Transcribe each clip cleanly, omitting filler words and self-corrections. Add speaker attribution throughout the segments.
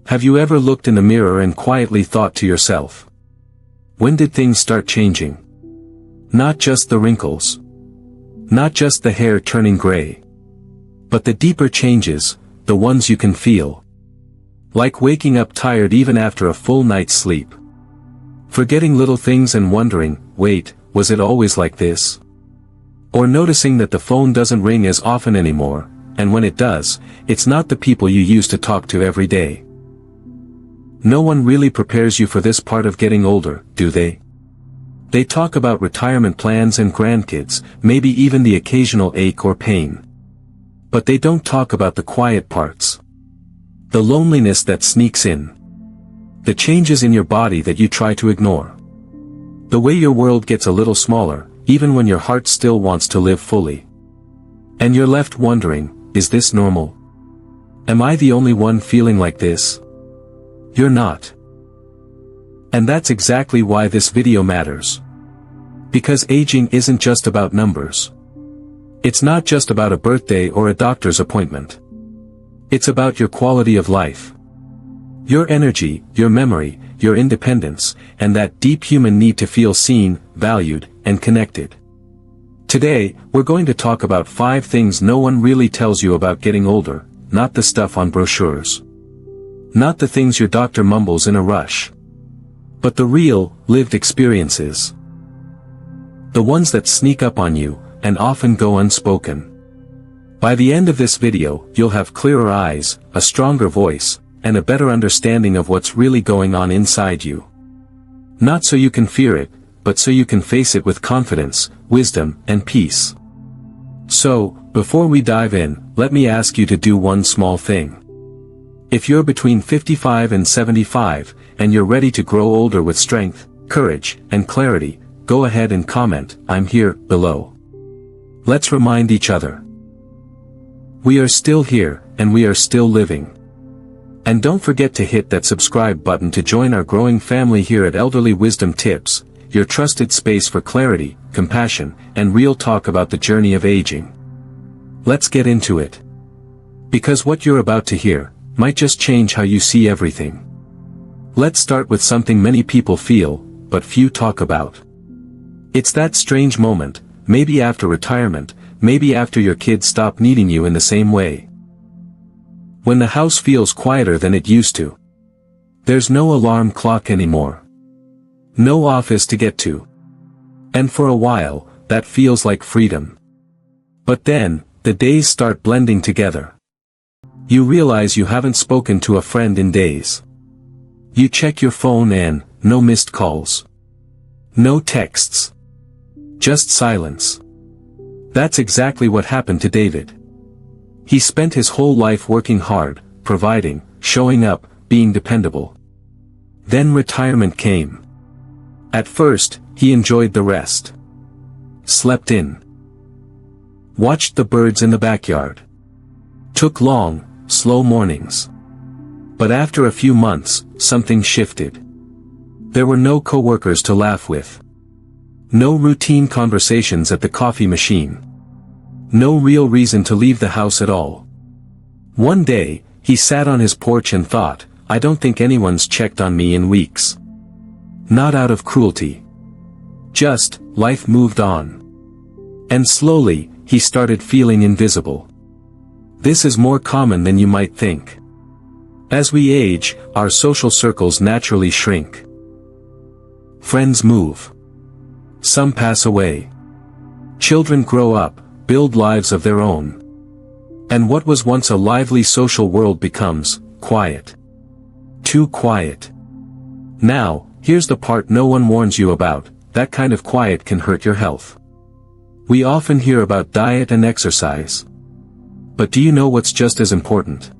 Speaker 1: Have you ever looked in the mirror and quietly thought to yourself, when did things start changing? Not just the wrinkles. Not just the hair turning gray. But the deeper changes, the ones you can feel. Like waking up tired even after a full night's sleep. Forgetting little things and wondering, wait, was it always like this? Or noticing that the phone doesn't ring as often anymore, and when it does, it's not the people you used to talk to every day. No one really prepares you for this part of getting older, do they? They talk about retirement plans and grandkids, maybe even the occasional ache or pain. But they don't talk about the quiet parts. The loneliness that sneaks in. The changes in your body that you try to ignore. The way your world gets a little smaller, even when your heart still wants to live fully. And you're left wondering, is this normal? Am I the only one feeling like this? You're not. And that's exactly why this video matters. Because aging isn't just about numbers. It's not just about a birthday or a doctor's appointment. It's about your quality of life. Your energy, your memory, your independence, and that deep human need to feel seen, valued, and connected. Today, we're going to talk about 5 things no one really tells you about getting older, not the stuff on brochures. Not the things your doctor mumbles in a rush. But the real, lived experiences. The ones that sneak up on you, and often go unspoken. By the end of this video, you'll have clearer eyes, a stronger voice, and a better understanding of what's really going on inside you. Not so you can fear it, but so you can face it with confidence, wisdom, and peace. So, before we dive in, let me ask you to do one small thing. If you're between 55 and 75, and you're ready to grow older with strength, courage, and clarity, go ahead and comment, "I'm here," below. Let's remind each other. We are still here, and we are still living. And don't forget to hit that subscribe button to join our growing family here at Elderly Wisdom Tips, your trusted space for clarity, compassion, and real talk about the journey of aging. Let's get into it. Because what you're about to hear might just change how you see everything. Let's start with something many people feel, but few talk about. It's that strange moment, maybe after retirement, maybe after your kids stop needing you in the same way. When the house feels quieter than it used to. There's no alarm clock anymore. No office to get to. And for a while, that feels like freedom. But then, the days start blending together. You realize you haven't spoken to a friend in days. You check your phone and, no missed calls. No texts. Just silence. That's exactly what happened to David. He spent his whole life working hard, providing, showing up, being dependable. Then retirement came. At first, he enjoyed the rest. Slept in. Watched the birds in the backyard. Took long, slow mornings. But after a few months, something shifted. There were no coworkers to laugh with. No routine conversations at the coffee machine. No real reason to leave the house at all. One day, he sat on his porch and thought, I don't think anyone's checked on me in weeks. Not out of cruelty. Just, life moved on. And slowly, he started feeling invisible. This is more common than you might think. As we age, our social circles naturally shrink. Friends move. Some pass away. Children grow up, build lives of their own. And what was once a lively social world becomes quiet. Too quiet. Now, here's the part no one warns you about, that kind of quiet can hurt your health. We often hear about diet and exercise. But do you know what's just as important?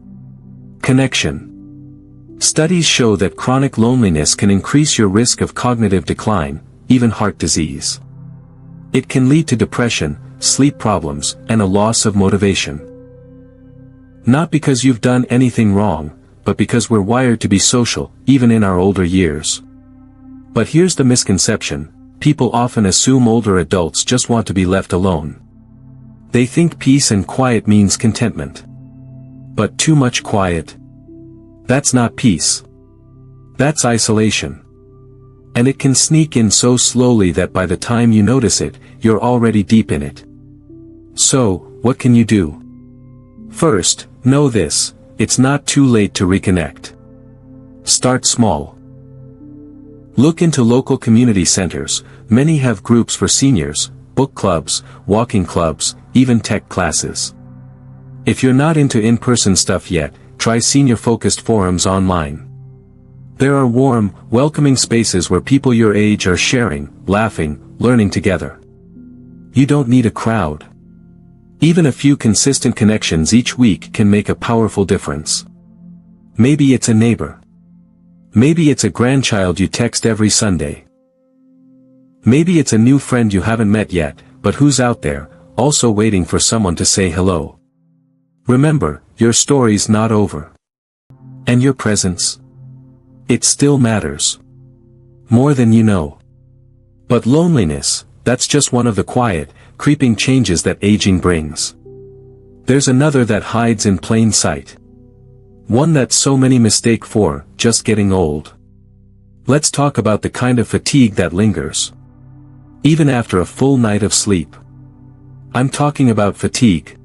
Speaker 1: Connection. Studies show that chronic loneliness can increase your risk of cognitive decline, even heart disease. It can lead to depression, sleep problems, and a loss of motivation. Not because you've done anything wrong, but because we're wired to be social, even in our older years. But here's the misconception, people often assume older adults just want to be left alone. They think peace and quiet means contentment. But too much quiet? That's not peace. That's isolation. And it can sneak in so slowly that by the time you notice it, you're already deep in it. So, what can you do? First, know this: it's not too late to reconnect. Start small. Look into local community centers. Many have groups for seniors, book clubs, walking clubs, even tech classes. If you're not into in-person stuff yet, try senior-focused forums online. There are warm, welcoming spaces where people your age are sharing, laughing, learning together. You don't need a crowd. Even a few consistent connections each week can make a powerful difference. Maybe it's a neighbor. Maybe it's a grandchild you text every Sunday. Maybe it's a new friend you haven't met yet, but who's out there, also waiting for someone to say hello. Remember, your story's not over. And your presence? It still matters. More than you know. But loneliness, that's just one of the quiet, creeping changes that aging brings. There's another that hides in plain sight. One that so many mistake for just getting old. Let's talk about the kind of fatigue that lingers. Even after a full night of sleep. I'm talking about fatigue.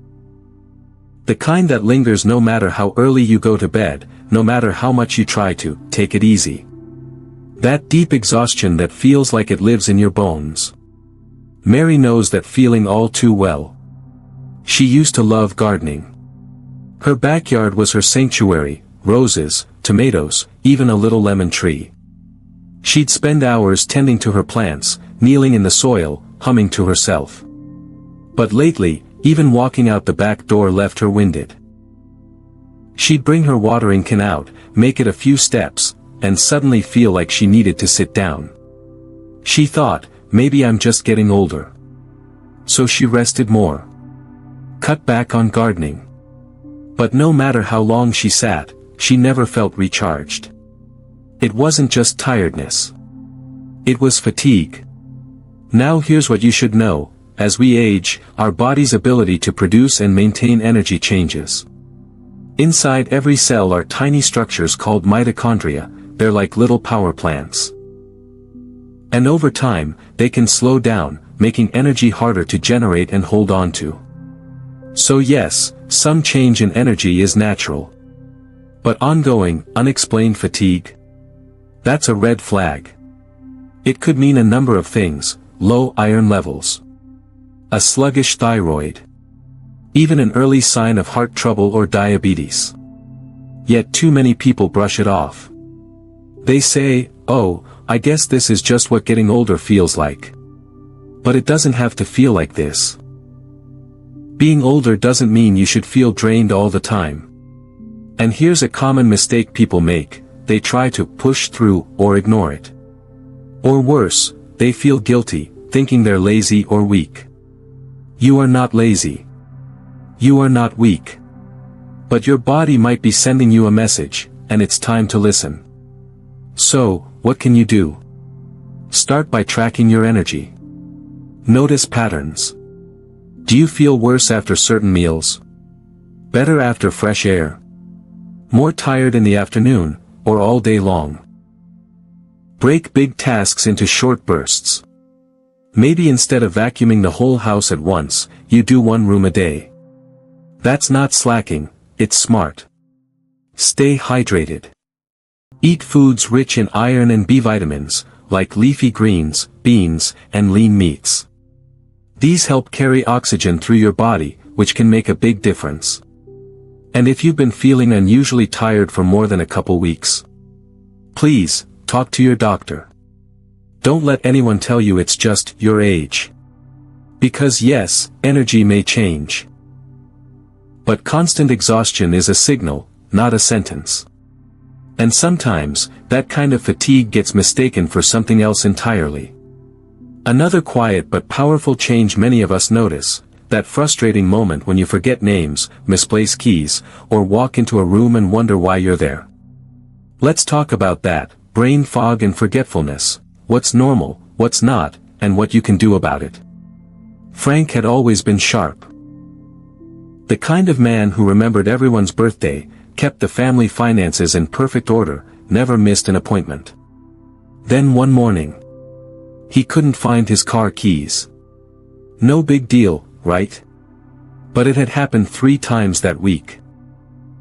Speaker 1: The kind that lingers no matter how early you go to bed, no matter how much you try to take it easy. That deep exhaustion that feels like it lives in your bones. Mary knows that feeling all too well. She used to love gardening. Her backyard was her sanctuary: roses, tomatoes, even a little lemon tree. She'd spend hours tending to her plants, kneeling in the soil, humming to herself. But lately, even walking out the back door left her winded. She'd bring her watering can out, make it a few steps, and suddenly feel like she needed to sit down. She thought, maybe I'm just getting older. So she rested more. Cut back on gardening. But no matter how long she sat, she never felt recharged. It wasn't just tiredness. It was fatigue. Now here's what you should know: as we age, our body's ability to produce and maintain energy changes. Inside every cell are tiny structures called mitochondria. They're like little power plants. And over time, they can slow down, making energy harder to generate and hold on to. So yes, some change in energy is natural. But ongoing, unexplained fatigue? That's a red flag. It could mean a number of things: low iron levels, a sluggish thyroid, even an early sign of heart trouble or diabetes. Yet too many people brush it off. They say, "Oh, I guess this is just what getting older feels like." But it doesn't have to feel like this. Being older doesn't mean you should feel drained all the time. And here's a common mistake people make: they try to push through or ignore it. Or worse, they feel guilty, thinking they're lazy or weak. You are not lazy. You are not weak. But your body might be sending you a message, and it's time to listen. So, what can you do? Start by tracking your energy. Notice patterns. Do you feel worse after certain meals? Better after fresh air? More tired in the afternoon, or all day long? Break big tasks into short bursts. Maybe instead of vacuuming the whole house at once, you do one room a day. That's not slacking, it's smart. Stay hydrated. Eat foods rich in iron and B vitamins, like leafy greens, beans, and lean meats. These help carry oxygen through your body, which can make a big difference. And if you've been feeling unusually tired for more than a couple weeks, please, talk to your doctor. Don't let anyone tell you it's just your age. Because yes, energy may change. But constant exhaustion is a signal, not a sentence. And sometimes, that kind of fatigue gets mistaken for something else entirely. Another quiet but powerful change many of us notice: that frustrating moment when you forget names, misplace keys, or walk into a room and wonder why you're there. Let's talk about that: brain fog and forgetfulness, what's normal, what's not, and what you can do about it. Frank had always been sharp. The kind of man who remembered everyone's birthday, kept the family finances in perfect order, never missed an appointment. Then one morning, he couldn't find his car keys. No big deal, right? But it had happened 3 times that week.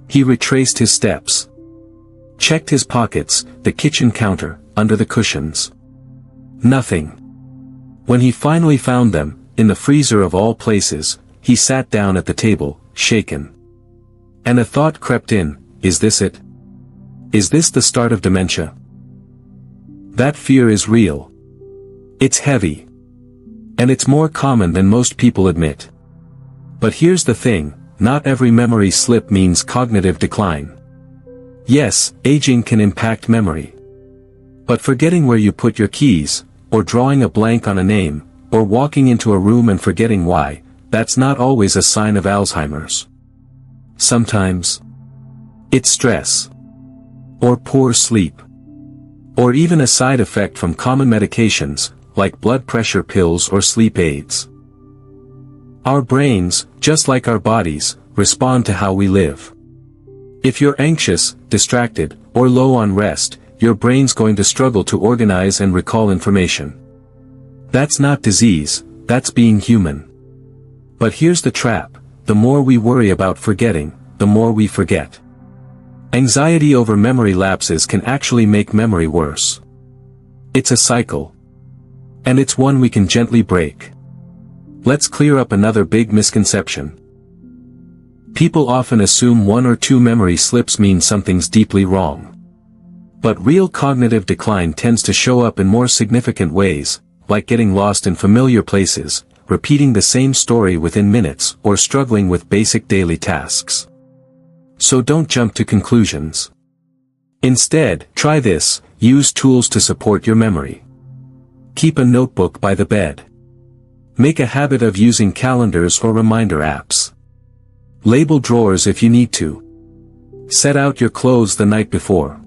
Speaker 1: He retraced his steps. Checked his pockets, the kitchen counter, under the cushions. Nothing. When he finally found them, in the freezer of all places, he sat down at the table, shaken. And a thought crept in, is this it? Is this the start of dementia? That fear is real. It's heavy. And it's more common than most people admit. But here's the thing, not every memory slip means cognitive decline. Yes, aging can impact memory. But forgetting where you put your keys, or drawing a blank on a name, or walking into a room and forgetting why, that's not always a sign of Alzheimer's. Sometimes, it's stress. Or poor sleep. Or even a side effect from common medications, like blood pressure pills or sleep aids. Our brains, just like our bodies, respond to how we live. If you're anxious, distracted, or low on rest, your brain's going to struggle to organize and recall information. That's not disease, that's being human. But here's the trap, the more we worry about forgetting, the more we forget. Anxiety over memory lapses can actually make memory worse. It's a cycle. And it's one we can gently break. Let's clear up another big misconception. People often assume 1 or 2 memory slips mean something's deeply wrong. But real cognitive decline tends to show up in more significant ways, like getting lost in familiar places, repeating the same story within minutes, or struggling with basic daily tasks. So don't jump to conclusions. Instead, try this, use tools to support your memory. Keep a notebook by the bed. Make a habit of using calendars or reminder apps. Label drawers if you need to. Set out your clothes the night before.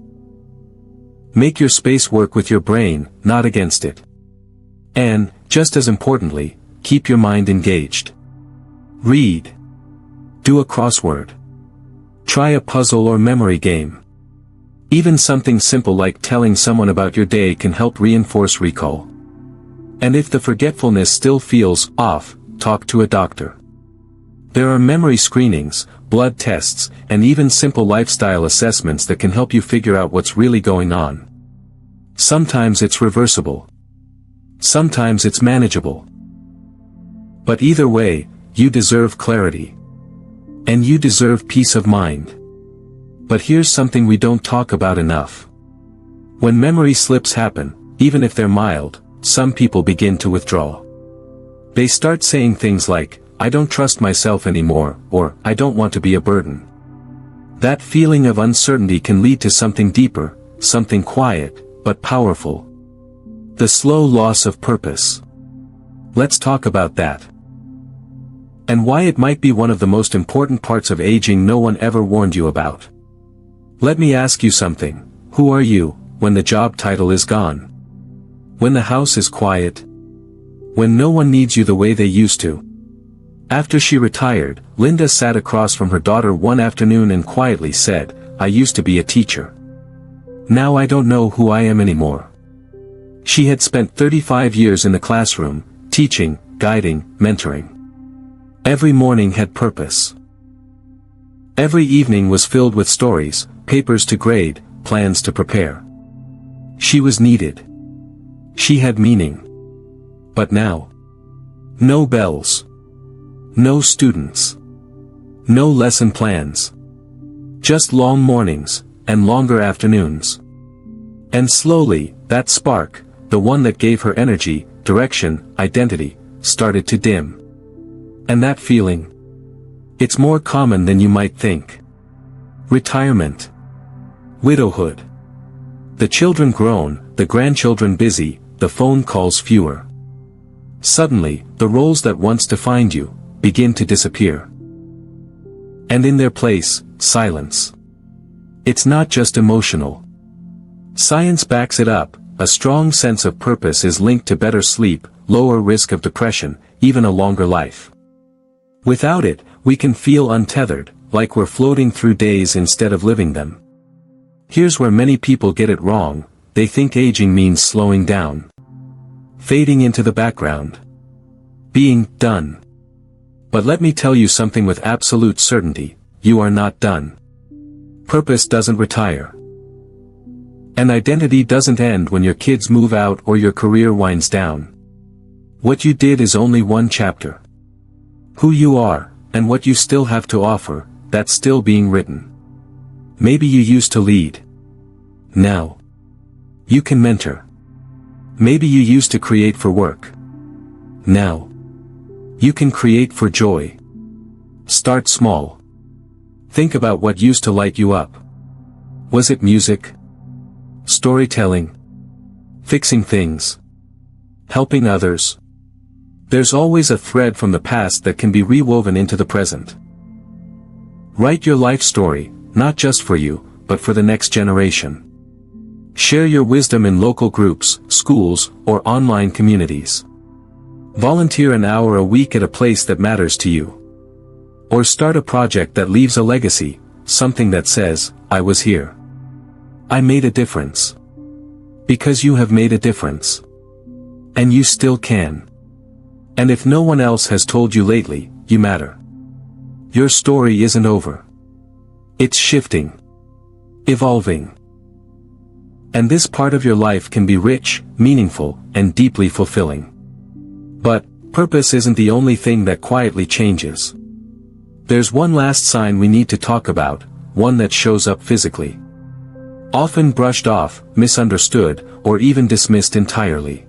Speaker 1: Make your space work with your brain, not against it. And, just as importantly, keep your mind engaged. Read. Do a crossword. Try a puzzle or memory game. Even something simple like telling someone about your day can help reinforce recall. And if the forgetfulness still feels off, talk to a doctor. There are memory screenings, blood tests, and even simple lifestyle assessments that can help you figure out what's really going on. Sometimes it's reversible. Sometimes it's manageable. But either way, you deserve clarity. And you deserve peace of mind. But here's something we don't talk about enough. When memory slips happen, even if they're mild, some people begin to withdraw. They start saying things like, I don't trust myself anymore, or I don't want to be a burden. That feeling of uncertainty can lead to something deeper, something quiet, but powerful. The slow loss of purpose. Let's talk about that. And why it might be one of the most important parts of aging no one ever warned you about. Let me ask you something, who are you, when the job title is gone? When the house is quiet? When no one needs you the way they used to? After she retired, Linda sat across from her daughter one afternoon and quietly said, I used to be a teacher. Now I don't know who I am anymore. She had spent 35 years in the classroom, teaching, guiding, mentoring. Every morning had purpose. Every evening was filled with stories, papers to grade, plans to prepare. She was needed. She had meaning. But now? No bells. No students. No lesson plans. Just long mornings, and longer afternoons. And slowly, that spark, the one that gave her energy, direction, identity, started to dim. And that feeling? It's more common than you might think. Retirement. Widowhood. The children grown, the grandchildren busy, the phone calls fewer. Suddenly, the roles that once defined you, begin to disappear. And in their place, silence. It's not just emotional. Science backs it up, a strong sense of purpose is linked to better sleep, lower risk of depression, even a longer life. Without it, we can feel untethered, like we're floating through days instead of living them. Here's where many people get it wrong: they think aging means slowing down, fading into the background, being done. But let me tell you something with absolute certainty: you are not done. Purpose doesn't retire. An identity doesn't end when your kids move out or your career winds down. What you did is only one chapter. Who you are, and what you still have to offer, that's still being written. Maybe you used to lead. Now you can mentor. Maybe you used to create for work. Now you can create for joy. Start small. Think about what used to light you up. Was it music? Storytelling? Fixing things? Helping others? There's always a thread from the past that can be rewoven into the present. Write your life story, not just for you, but for the next generation. Share your wisdom in local groups, schools, or online communities. Volunteer an hour a week at a place that matters to you. Or start a project that leaves a legacy, something that says, "I was here. I made a difference." Because you have made a difference. And you still can. And if no one else has told you lately, you matter. Your story isn't over. It's shifting. Evolving. And this part of your life can be rich, meaningful, and deeply fulfilling. But purpose isn't the only thing that quietly changes. There's one last sign we need to talk about, one that shows up physically. Often brushed off, misunderstood, or even dismissed entirely.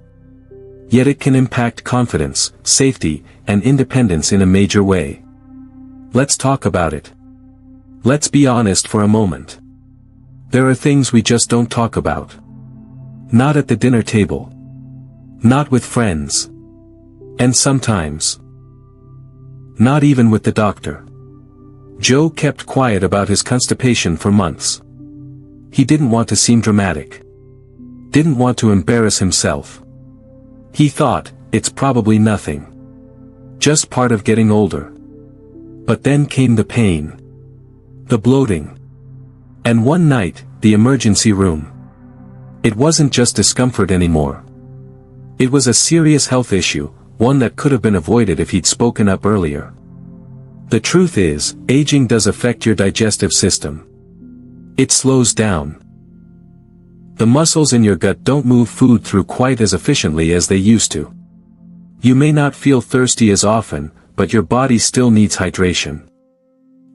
Speaker 1: Yet it can impact confidence, safety, and independence in a major way. Let's talk about it. Let's be honest for a moment. There are things we just don't talk about. Not at the dinner table. Not with friends. And sometimes, not even with the doctor. Joe kept quiet about his constipation for months. He didn't want to seem dramatic. Didn't want to embarrass himself. He thought, it's probably nothing. Just part of getting older. But then came the pain. The bloating. And one night, the emergency room. It wasn't just discomfort anymore. It was a serious health issue, one that could have been avoided if he'd spoken up earlier. The truth is, aging does affect your digestive system. It slows down. The muscles in your gut don't move food through quite as efficiently as they used to. You may not feel thirsty as often, but your body still needs hydration.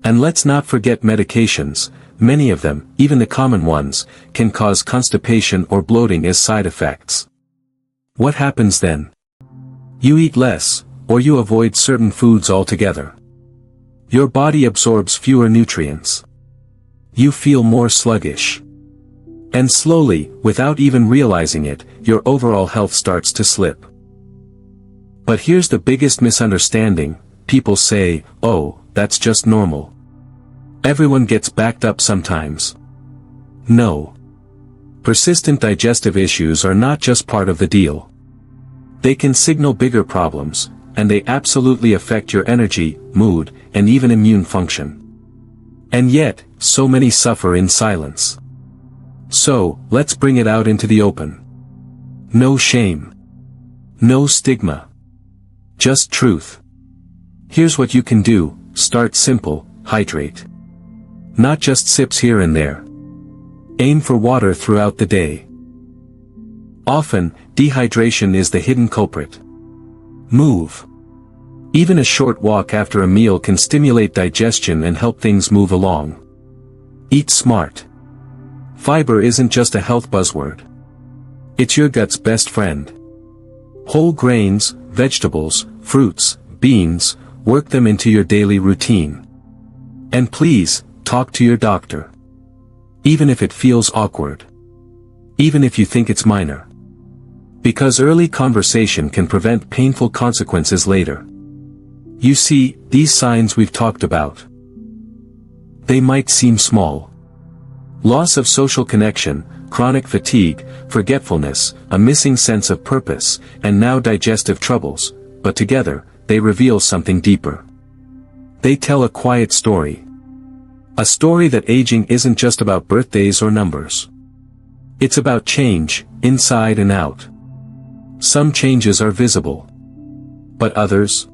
Speaker 1: And let's not forget medications. Many of them, even the common ones, can cause constipation or bloating as side effects. What happens then? You eat less, or you avoid certain foods altogether. Your body absorbs fewer nutrients. You feel more sluggish. And slowly, without even realizing it, your overall health starts to slip. But here's the biggest misunderstanding: people say, "Oh, that's just normal. Everyone gets backed up sometimes." No. Persistent digestive issues are not just part of the deal. They can signal bigger problems, and they absolutely affect your energy, mood, and even immune function. And yet, so many suffer in silence. So, let's bring it out into the open. No shame. No stigma. Just truth. Here's what you can do: start simple, hydrate. Not just sips here and there. Aim for water throughout the day. Often, dehydration is the hidden culprit. Move. Even a short walk after a meal can stimulate digestion and help things move along. Eat smart. Fiber isn't just a health buzzword. It's your gut's best friend. Whole grains, vegetables, fruits, beans, work them into your daily routine. And please, talk to your doctor. Even if it feels awkward. Even if you think it's minor. Because early conversation can prevent painful consequences later. You see, these signs we've talked about. They might seem small. Loss of social connection, chronic fatigue, forgetfulness, a missing sense of purpose, and now digestive troubles, but together, they reveal something deeper. They tell a quiet story. A story that aging isn't just about birthdays or numbers. It's about change, inside and out. Some changes are visible. But others?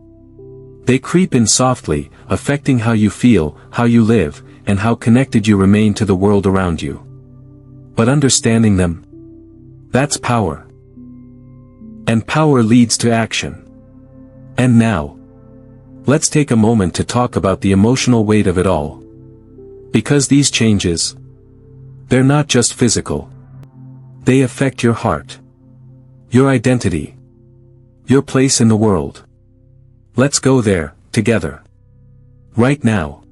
Speaker 1: They creep in softly, affecting how you feel, how you live, and how connected you remain to the world around you. But understanding them? That's power. And power leads to action. And now, let's take a moment to talk about the emotional weight of it all. Because these changes, they're not just physical. They affect your heart, your identity, your place in the world. Let's go there, together. Right now.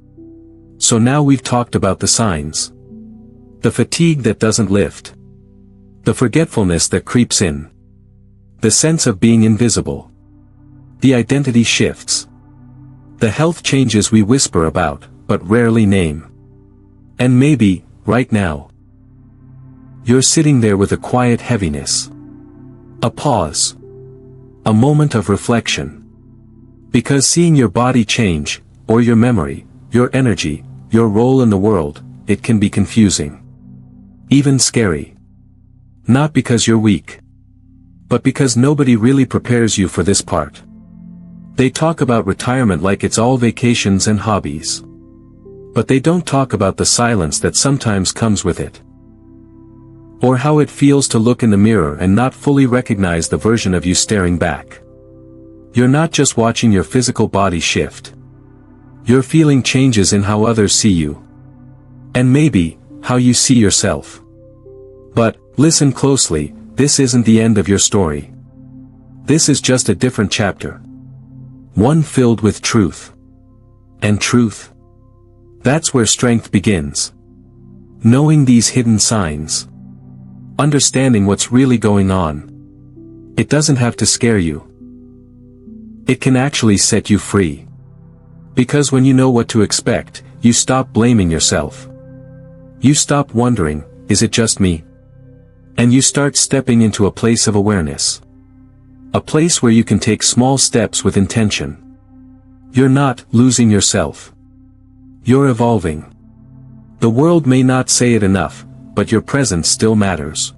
Speaker 1: So now we've talked about the signs. The fatigue that doesn't lift. The forgetfulness that creeps in. The sense of being invisible. The identity shifts. The health changes we whisper about, but rarely name. And maybe, right now, you're sitting there with a quiet heaviness. A pause. A moment of reflection. Because seeing your body change, or your memory, your energy, your role in the world, it can be confusing. Even scary. Not because you're weak. But because nobody really prepares you for this part. They talk about retirement like it's all vacations and hobbies. But they don't talk about the silence that sometimes comes with it. Or how it feels to look in the mirror and not fully recognize the version of you staring back. You're not just watching your physical body shift. You're feeling changes in how others see you. And maybe, how you see yourself. But, listen closely, this isn't the end of your story. This is just a different chapter. One filled with truth. And truth? That's where strength begins. Knowing these hidden signs. Understanding what's really going on. It doesn't have to scare you. It can actually set you free. Because when you know what to expect, you stop blaming yourself. You stop wondering, is it just me? And you start stepping into a place of awareness. A place where you can take small steps with intention. You're not losing yourself. You're evolving. The world may not say it enough, but your presence still matters.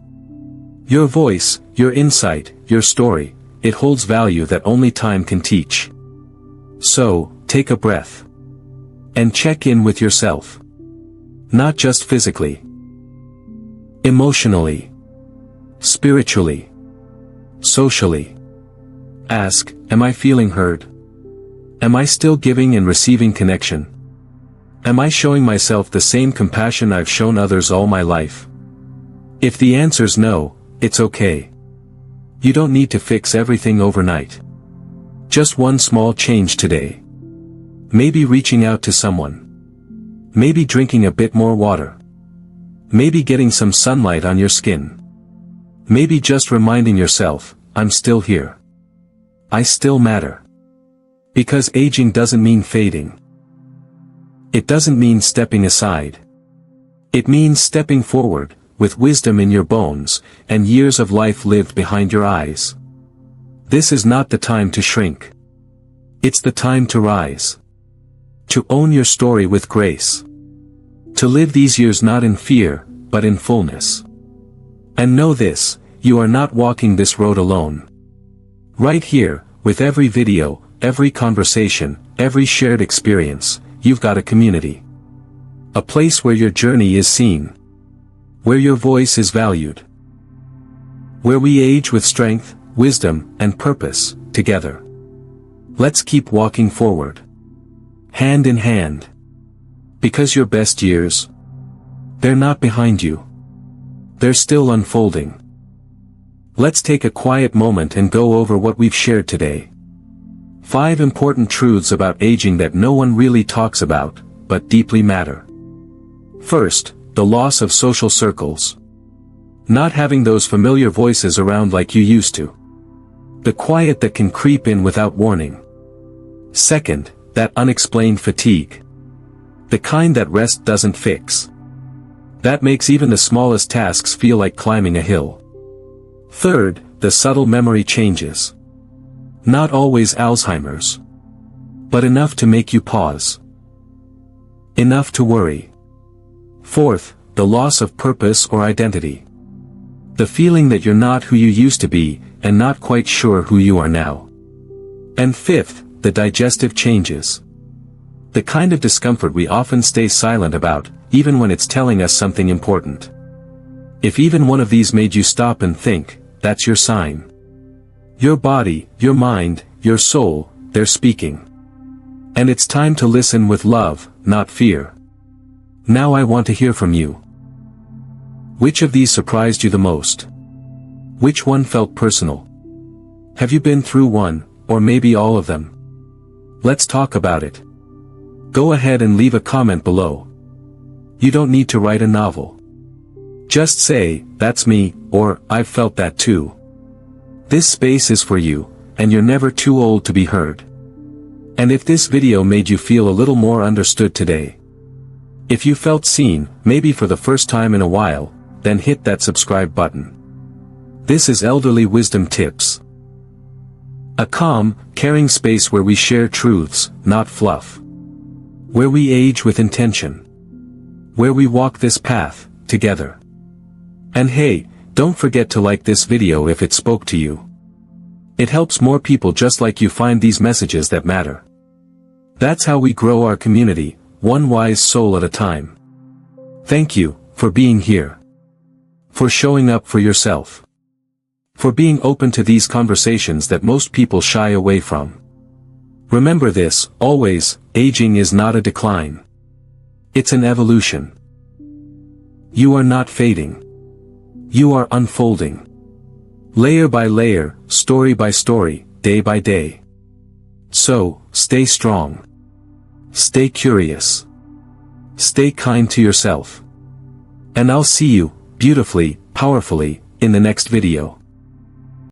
Speaker 1: Your voice, your insight, your story, it holds value that only time can teach. So, take a breath. And check in with yourself. Not just physically. Emotionally. Spiritually. Socially. Ask, am I feeling heard? Am I still giving and receiving connection? Am I showing myself the same compassion I've shown others all my life? If the answer's no, it's okay. You don't need to fix everything overnight. Just one small change today. Maybe reaching out to someone. Maybe drinking a bit more water. Maybe getting some sunlight on your skin. Maybe just reminding yourself, I'm still here. I still matter. Because aging doesn't mean fading. It doesn't mean stepping aside. It means stepping forward, with wisdom in your bones, and years of life lived behind your eyes. This is not the time to shrink. It's the time to rise. To own your story with grace. To live these years not in fear, but in fullness. And know this, you are not walking this road alone. Right here, with every video, every conversation, every shared experience, you've got a community. A place where your journey is seen. Where your voice is valued. Where we age with strength, wisdom, and purpose, together. Let's keep walking forward. Hand in hand. Because your best years, they're not behind you. They're still unfolding. Let's take a quiet moment and go over what we've shared today. 5 important truths about aging that no one really talks about, but deeply matter. First, the loss of social circles. Not having those familiar voices around like you used to. The quiet that can creep in without warning. Second, that unexplained fatigue. The kind that rest doesn't fix. That makes even the smallest tasks feel like climbing a hill. Third, the subtle memory changes. Not always Alzheimer's. But enough to make you pause. Enough to worry. Fourth, the loss of purpose or identity. The feeling that you're not who you used to be, and not quite sure who you are now. And fifth, the digestive changes. The kind of discomfort we often stay silent about, even when it's telling us something important. If even one of these made you stop and think, that's your sign. Your body, your mind, your soul, they're speaking. And it's time to listen with love, not fear. Now I want to hear from you. Which of these surprised you the most? Which one felt personal? Have you been through one, or maybe all of them? Let's talk about it. Go ahead and leave a comment below. You don't need to write a novel. Just say, that's me, or, I've felt that too. This space is for you, and you're never too old to be heard. And if this video made you feel a little more understood today, if you felt seen, maybe for the first time in a while, then hit that subscribe button. This is Elderly Wisdom Tips. A calm, caring space where we share truths, not fluff. Where we age with intention. Where we walk this path, together. And hey, don't forget to like this video if it spoke to you. It helps more people just like you find these messages that matter. That's how we grow our community, one wise soul at a time. Thank you, for being here. For showing up for yourself. For being open to these conversations that most people shy away from. Remember this, always, aging is not a decline. It's an evolution. You are not fading. You are unfolding. Layer by layer, story by story, day by day. So, stay strong. Stay curious. Stay kind to yourself. And I'll see you, beautifully, powerfully, in the next video.